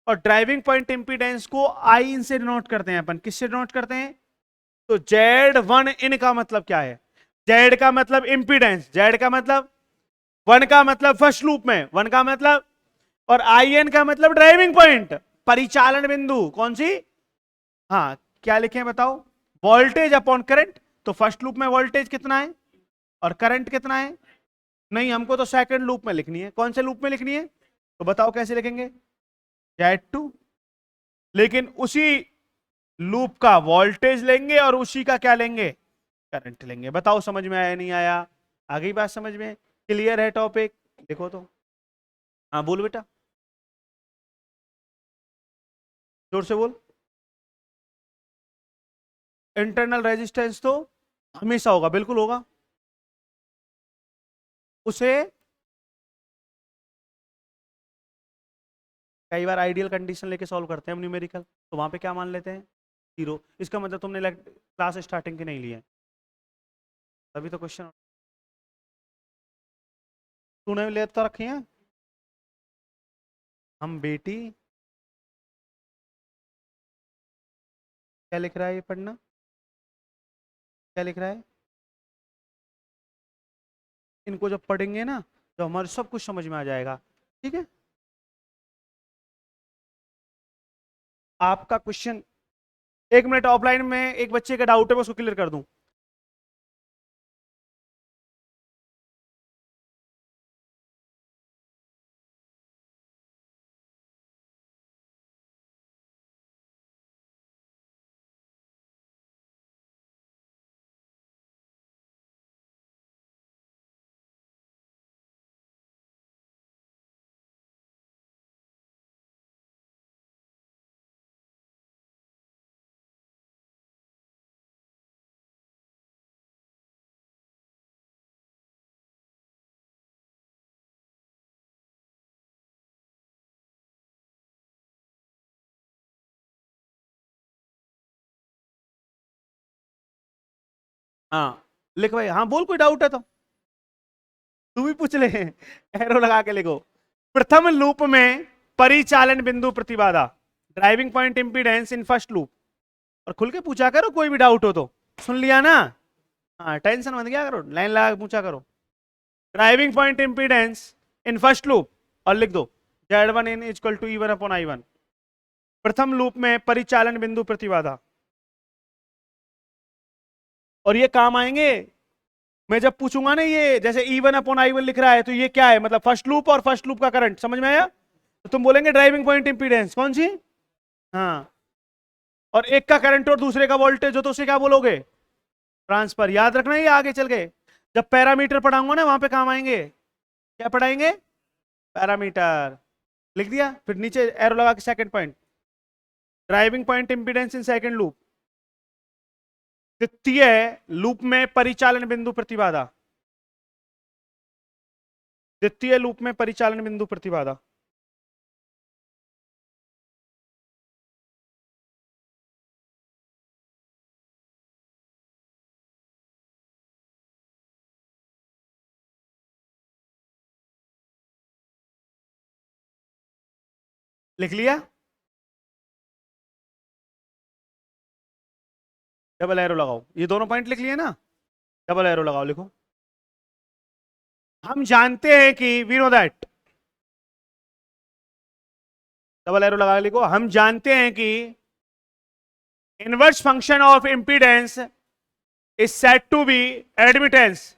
और ड्राइविंग पॉइंट इंपीडेंस को आई इन से डिनोट करते हैं अपन। किससे डिनोट करते हैं? तो Z1 इन का मतलब क्या है? जेड का मतलब इंपीडेंस, जेड का मतलब 1 का मतलब फर्स्ट लूप में, 1 का मतलब, और IN का मतलब ड्राइविंग पॉइंट, परिचालन बिंदु। कौन सी? हाँ, क्या लिखे बताओ? Voltage upon current. तो फर्स्ट लूप में वोल्टेज कितना है और करंट कितना है? नहीं, हमको तो सेकंड लूप में लिखनी है। कौन से लूप में लिखनी है? तो बताओ कैसे लिखेंगे? Z2, लेकिन उसी लूप का वोल्टेज लेंगे और उसी का क्या लेंगे? करंट लेंगे। बताओ समझ में आया नहीं आया? आ गई बात समझ में? क्लियर है टॉपिक? देखो तो। हाँ बोल बेटा, जोर से बोल। इंटरनल रेजिस्टेंस तो हमेशा होगा, बिल्कुल होगा। उसे कई बार आइडियल कंडीशन लेके सॉल्व करते हैं हम न्यूमेरिकल, तो वहां पे क्या मान लेते हैं? 0। इसका मतलब तुमने क्लास स्टार्टिंग के नहीं लिए, तभी तो क्वेश्चन तूने ले तो रखी है। हम बेटी, क्या लिख रहा है ये पढ़ना? क्या लिख रहा है? इनको जब पढ़ेंगे ना तो हमारे सब कुछ समझ में आ जाएगा। ठीक है, आपका क्वेश्चन, 1 मिनट ऑफलाइन में एक बच्चे का डाउट है, मैं उसको क्लियर कर दूं। हाँ लिख भाई, हाँ बोल, कोई डाउट है तो तू भी पूछ ले। एरो लगा के लिखो। प्रथम लूप में परिचालन बिंदु प्रतिबाधा, ड्राइविंग पॉइंट इंपीडेंस इन फर्स्ट लूप। और खुल के पूछा करो, कोई भी डाउट हो तो। सुन लिया ना? हाँ, टेंशन मत क्या करो, लाइन लगा के पूछा करो। ड्राइविंग पॉइंट इंपीडेंस इन फर्स्ट लूप, और लिख दो Z1 in equal to E1 upon I1। प्रथम लूप में परिचालन बिंदु प्रतिबाधा, और ये काम आएंगे मैं जब पूछूंगा ना, ये जैसे E1 अपॉन I1 लिख रहा है, तो ये क्या है? मतलब फर्स्ट लूप और फर्स्ट लूप का करंट। समझ में आया? तो तुम बोलेंगे ड्राइविंग पॉइंट इंपीडेंस कौन सी? हाँ, और एक का करंट और दूसरे का वोल्टेज हो तो उसे क्या बोलोगे? ट्रांसफर। याद रखना ये आगे चल के जब पैरामीटर पढ़ाऊंगा ना, वहां पे काम आएंगे। क्या पढ़ाएंगे? पैरामीटर। लिख दिया, फिर नीचे एरो लगा के second point, driving point impedance इन सेकंड लूप। द्वितीय लूप में परिचालन बिंदु प्रतिबाधा, द्वितीय लूप में परिचालन बिंदु प्रतिबाधा। लिख लिया? डबल एरो लगाओ, ये दोनों पॉइंट लिख लिए ना? डबल एरो लगाओ, लिखो। हम जानते हैं कि we know that, double arrow लगा के लिखो, हम जानते हैं कि inverse function of impedance is said to be admittance.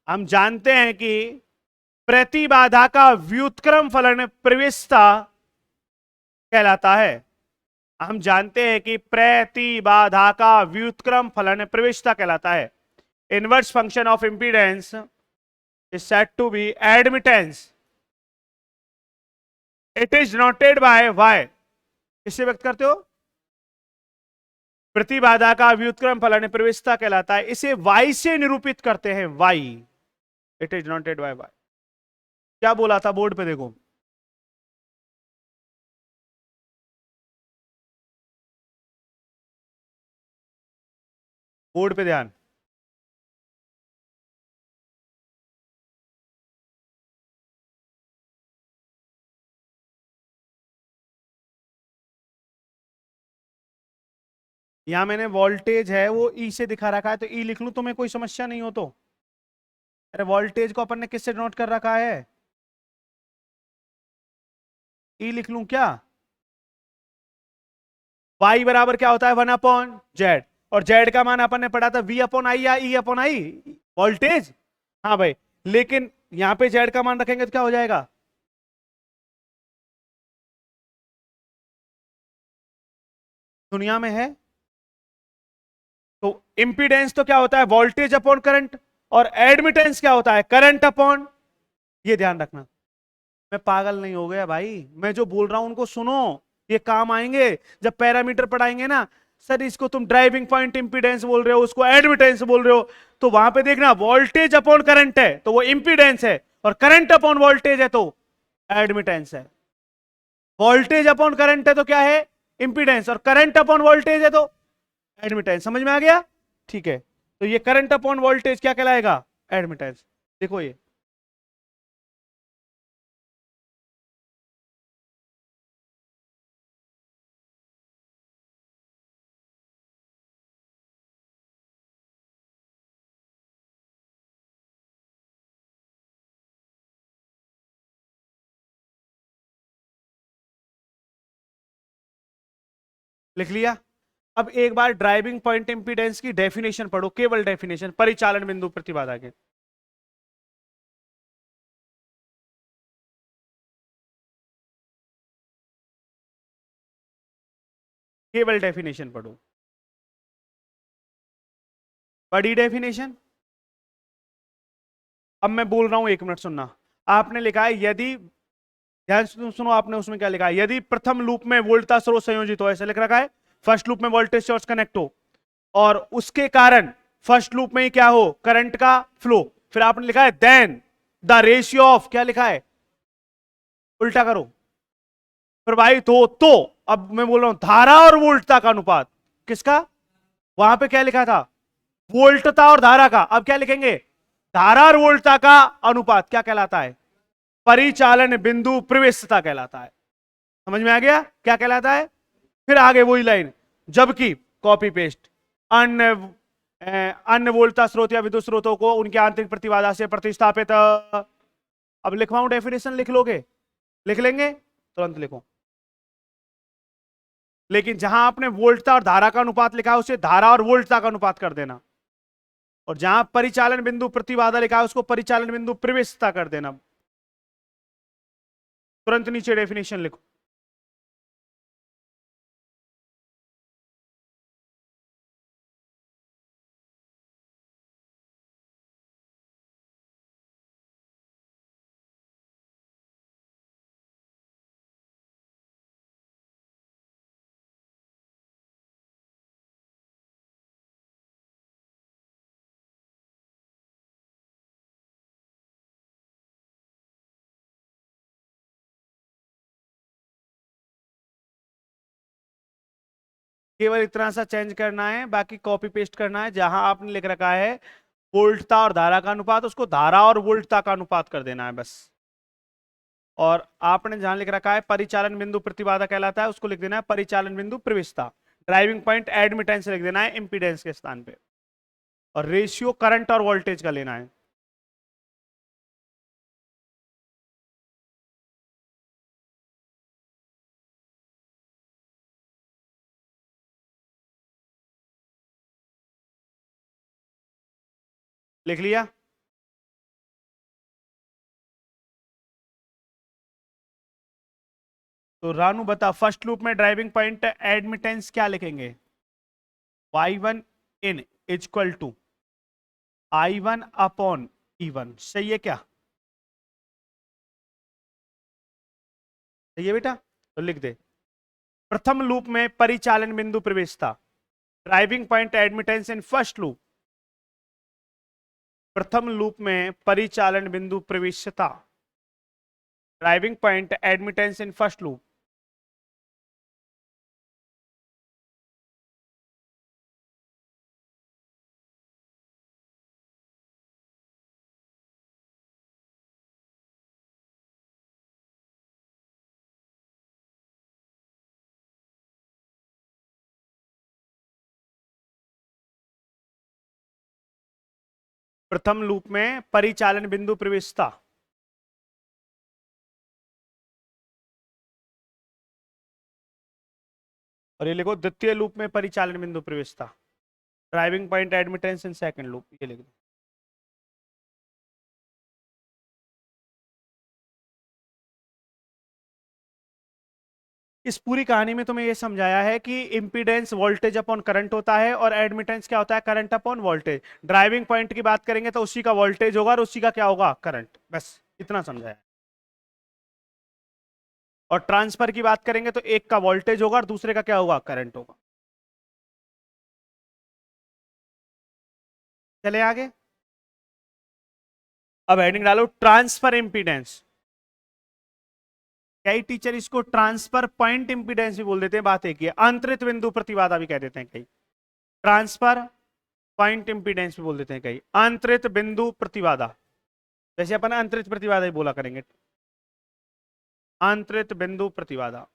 हम जानते हैं कि प्रतिबाधा का व्युत्क्रम फलन प्रविष्टता कहलाता है। हम जानते हैं कि प्रतिबाधा का व्युत्क्रम फलन प्रविष्टता कहलाता है। Inverse function of impedance is said to be admittance. It is denoted by Y. किससे व्यक्त करते हो? प्रतिबाधा का व्युत्क्रम फलन प्रविष्टता कहलाता है। इसे वाई से निरूपित करते हैं, Y. It is denoted by Y. क्या बोला था बोर्ड पे देखो, बोर्ड पे ध्यान। यहां मैंने वोल्टेज है वो ई से दिखा रखा है, तो ई लिख लूं तुम्हें कोई समस्या नहीं हो तो? अरे वोल्टेज को अपन ने किससे नोट कर रखा है? ई लिख लूं क्या? वाई बराबर क्या होता है? 1/z। और जेड का मान अपन ने पढ़ा था v/i या e/i, वोल्टेज। हाँ भाई, लेकिन यहां पे जेड का मान रखेंगे तो क्या हो जाएगा? दुनिया में है तो इंपीडेंस तो क्या होता है? Voltage upon current. और एडमिटेंस क्या होता है? Current upon. ये ध्यान रखना। मैं पागल नहीं हो गया भाई, मैं जो बोल रहा हूं उनको सुनो, ये काम आएंगे जब पैरामीटर पढ़ाएंगे ना। सर इसको तुम ड्राइविंग पॉइंट इंपीडेंस बोल रहे हो, उसको एडमिटेंस बोल रहे हो, तो वहां पे देखना वोल्टेज अपॉन करंट है तो वो इंपीडेंस है, और करंट अपॉन वोल्टेज है तो एडमिटेंस है। वोल्टेज अपॉन करंट है तो क्या है? इंपीडेंस। और करंट अपॉन वोल्टेज है तो एडमिटेंस। समझ में आ गया? ठीक है, तो ये करंट अपॉन वोल्टेज क्या कहलाएगा? एडमिटेंस। देखो ये लिख लिया। अब एक बार ड्राइविंग पॉइंट इंपीडेंस की डेफिनेशन पढ़ो, केवल डेफिनेशन, परिचालन बिंदु प्रतिबाधा के। केवल डेफिनेशन पढ़ो, बड़ी डेफिनेशन। अब मैं बोल रहा हूं, एक मिनट सुनना। आपने लिखा है यदि, ध्यान से सुनो, आपने उसमें क्या लिखा है? यदि प्रथम लूप में वोल्टता स्रोत संयोजित हो, ऐसे लिख रखा है। फर्स्ट लूप में वोल्टेज सोर्स कनेक्ट हो और उसके कारण फर्स्ट लूप में ही क्या हो? करंट का फ्लो। फिर आपने लिखा है देन द रेशियो ऑफ, क्या लिखा है? उल्टा करो, प्रवाहित हो तो। अब मैं बोल रहा हूं धारा और वोल्टता का अनुपात। किसका? वहां पे क्या लिखा था? वोल्टता और धारा का। अब क्या लिखेंगे? धारा और वोल्टता का अनुपात क्या कहलाता है? परिचालन बिंदु प्रवेशता कहलाता है। समझ में आ गया क्या कहलाता है? फिर आगे वही लाइन, जबकि कॉपी पेस्ट, अन्य अन्य वोल्टता स्रोत या विद्युत स्रोतों को उनके आंतरिक प्रतिबाधा से प्रतिस्थापित। अब लिखवाऊं डेफिनेशन? लिख लोगे? लिख लेंगे? तुरंत लिखो। लेकिन जहां आपने वोल्टता और धारा का अनुपात लिखा है उसे धारा और वोल्टता का अनुपात कर देना, और जहां परिचालन बिंदु प्रतिबाधा लिखा है उसको परिचालन बिंदु प्रवेशता कर देना। तुरंत नीचे डेफिनेशन लिखो। केवल इतना सा चेंज करना है, बाकी कॉपी पेस्ट करना है। जहां आपने लिख रखा है वोल्टता और धारा का अनुपात, उसको धारा और वोल्टता का अनुपात कर देना है बस। और आपने जहां लिख रखा है परिचालन बिंदु प्रतिबाधा कहलाता है, उसको लिख देना है परिचालन बिंदु प्रविष्टता। ड्राइविंग पॉइंट एडमिटेंस लिख देना है इंपीडेंस के स्थान पे। और रेशियो करंट और वोल्टेज का लेना है। लिख लिया? तो रानू बता, फर्स्ट लूप में ड्राइविंग पॉइंट एडमिटेंस क्या लिखेंगे? y1 in equal to i1 upon e1, सही है क्या? सही है बेटा? तो लिख दे, प्रथम लूप में परिचालन बिंदु प्रवेशता, driving point admittance in first loop. प्रथम लूप में परिचालन बिंदु प्रवेशता, driving point admittance in first loop. प्रथम लूप में परिचालन बिंदु प्रवेशता, और ये लिखो द्वितीय लूप में परिचालन बिंदु प्रवेशता, driving point admittance in second loop, ये लिख दो। इस पूरी कहानी में तुम्हें यह समझाया है कि इंपीडेंस वोल्टेज अपॉन करंट होता है और एडमिटेंस क्या होता है? Current upon voltage. Driving point की बात करेंगे तो उसी का वोल्टेज होगा और उसी का क्या होगा? करंट। बस इतना समझाया। और ट्रांसफर की बात करेंगे तो एक का वोल्टेज होगा और दूसरे का क्या होगा? करंट होगा। चले आगे। अब हेडिंग डालो ट्रांसफर इंपीडेंस। कई टीचर इसको ट्रांसफर पॉइंट इंपीडेंस भी बोल देते हैं, बात एक ही है। अंतरित बिंदु प्रतिबाधा भी कह देते हैं कई, ट्रांसफर पॉइंट इंपीडेंस भी बोल देते हैं कई, अंतरित बिंदु प्रतिबाधा। जैसे अपन अंतरित प्रतिबाधा ही बोला करेंगे, अंतरित बिंदु प्रतिबाधा।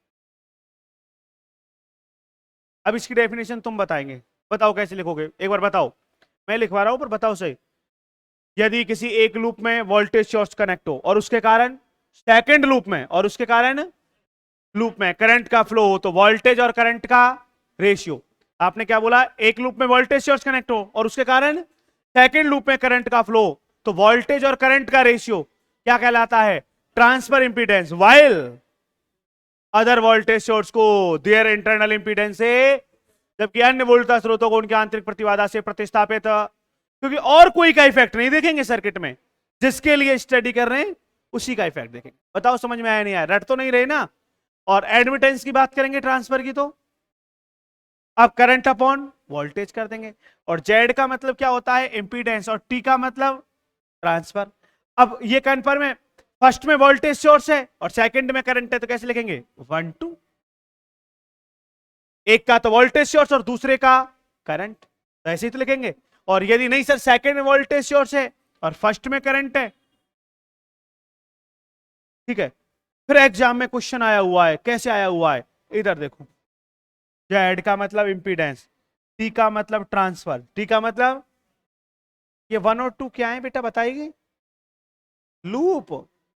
अब इसकी डेफिनेशन तुम बताएंगे, बताओ कैसे लिखोगे, एक बार बताओ। मैं लिखवा रहा हूं पर बताओ सही। यदि किसी एक लूप में वोल्टेज सोर्स कनेक्ट हो और उसके कारण सेकंड लूप में, और उसके कारण लूप में करंट का फ्लो हो, तो वोल्टेज और करंट का रेशियो। आपने क्या बोला? एक लूप में वोल्टेज सोर्स कनेक्ट हो और उसके कारण सेकंड लूप में करंट का फ्लो, तो वोल्टेज और करंट का रेशियो क्या कहलाता है? Transfer impedance. While other voltage source को देयर इंटरनल इंपीडेंस से, जबकि अन्य वोल्टेज स्रोतों को उनकी आंतरिक प्रतिबाधा से प्रतिस्थापित, क्योंकि और कोई का इफेक्ट नहीं देखेंगे सर्किट में, जिसके लिए स्टडी कर रहे हैं उसी का इफेक्ट देखेंगे। बताओ समझ में आया नहीं आया? रट तो नहीं रहे ना? और एडमिटेंस की बात करेंगे ट्रांसफर की, तो अब करंट अपॉन वोल्टेज कर देंगे। और जेड का मतलब क्या होता है? इंपीडेंस। और टी का मतलब ट्रांसफर। अब ये कन्फर्म है, फर्स्ट में वोल्टेज सोर्स है और सेकंड में करंट है, तो कैसे लिखेंगे? 1 2। एक का तो वोल्टेज सोर्स और दूसरे का करंट, तो ऐसे ही तो लिखेंगे। और यदि नहीं सर, सेकंड में वोल्टेज सोर्स है और फर्स्ट में करंट है, ठीक है, फिर एग्जाम में क्वेश्चन आया हुआ है, कैसे आया हुआ है? इधर देखो, जेड का मतलब इंपीडेंस, टी का मतलब ट्रांसफर, टी का मतलब ये 1 और 2 क्या है बेटा बताइए? लूप।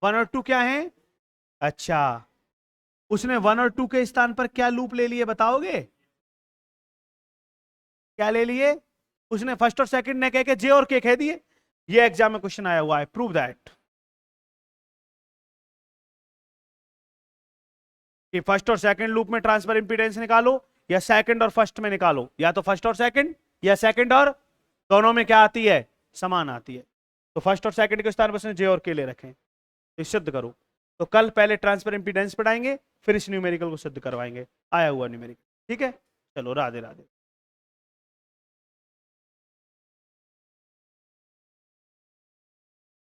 1 और 2 क्या है? अच्छा, उसने 1 और 2 के स्थान पर क्या लूप ले लिए बताओगे? क्या ले लिए? उसने फर्स्ट और सेकंड ने कह के जे और के कह दिए। ये एग्जाम में क्वेश्चन आया हुआ है, प्रूव दैट। कि फर्स्ट और सेकंड लूप में ट्रांसफर इंपीडेंस निकालो, या सेकंड और फर्स्ट में निकालो, या तो फर्स्ट और सेकंड, या सेकंड और, दोनों में क्या आती है? समान आती है। तो फर्स्ट और सेकंड के स्थान पर उसने जे और के ले रखे, तो सिद्ध करो। तो कल पहले ट्रांसफर इंपीडेंस पढ़ाएंगे, फिर इस न्यूमेरिकल को सिद्ध करवाएंगे, आया हुआ न्यूमेरिकल। ठीक है, चलो राधे राधे।